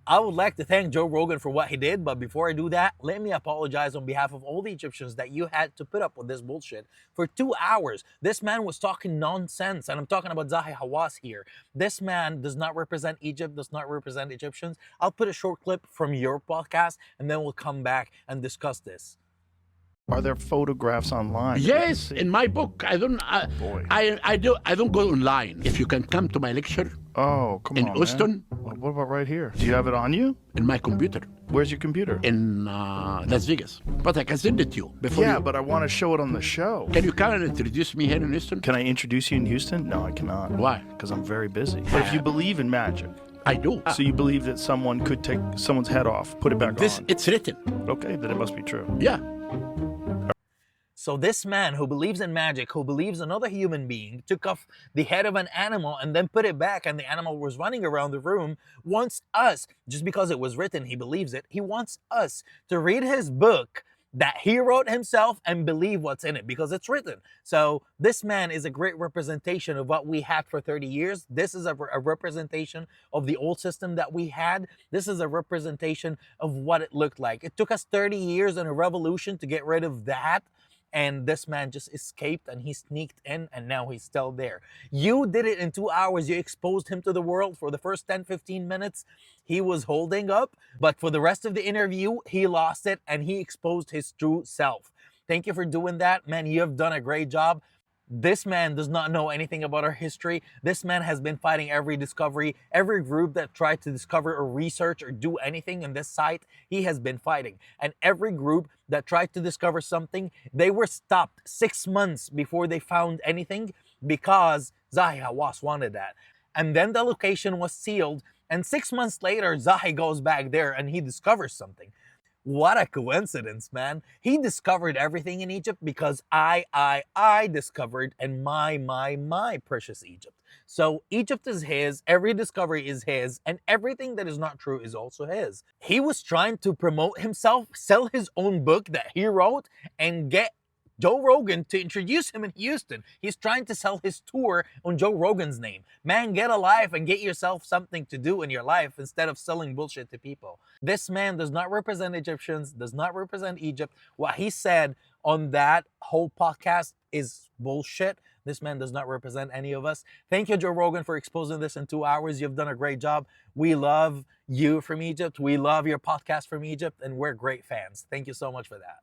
I would like to thank Joe Rogan for what he did, but before I do that, let me apologize on behalf of all the Egyptians that you had to put up with this bullshit for 2 hours. This man was talking nonsense, and I'm talking about Zahi Hawass here. This man does not represent Egypt, does not represent Egyptians. I'll put a short clip from your podcast, and then we'll come back and discuss this. Are there photographs online? Yes, in my book. I don't go online. If you can come to my lecture Oh, come in on, Houston, man. Well, what about right here? Do you have it on you? in my computer, Where's your computer? in Las Vegas. But I can send it to you before Yeah, you... but I want to show it on the show. Can you come and introduce me here in Houston? Can I introduce you in Houston? No, I cannot. Why? Because I'm very busy. But if you believe in magic, I do. so you believe that someone could take someone's head off, put it back on. It's written. Okay, then it must be true. Yeah. So this man who believes in magic, who believes another human being, took off the head of an animal and then put it back, and the animal was running around the room, wants us, just because it was written, he believes it, he wants us to read his book that he wrote himself and believe what's in it because it's written. So this man is a great representation of what we had for 30 years. This is a representation of the old system that we had. This is a representation of what it looked like. It took us 30 years and a revolution to get rid of that. And this man just escaped and he sneaked in and now he's still there. You did it in 2 hours. You exposed him to the world. For the first 10-15 minutes, he was holding up. But for the rest of the interview, he lost it and he exposed his true self. Thank you for doing that. Man, you have done a great job. This man does not know anything about our history. This man has been fighting every discovery, every group that tried to discover or research or do anything in this site, he has been fighting. And every group that tried to discover something, they were stopped 6 months before they found anything because Zahi Hawass wanted that. And then the location was sealed, and 6 months later, Zahi goes back there and he discovers something. What a coincidence, man. He discovered everything in Egypt because I discovered and my precious Egypt. So Egypt is his, every discovery is his, and everything that is not true is also his. He was trying to promote himself, sell his own book that he wrote, and get Joe Rogan to introduce him in Houston. He's trying to sell his tour on Joe Rogan's name. Man, get a life and get yourself something to do in your life instead of selling bullshit to people. This man does not represent Egyptians, does not represent Egypt. What he said on that whole podcast is bullshit. This man does not represent any of us. Thank you, Joe Rogan, for exposing this in 2 hours. You've done a great job. We love you from Egypt. We love your podcast from Egypt, and we're great fans. Thank you so much for that.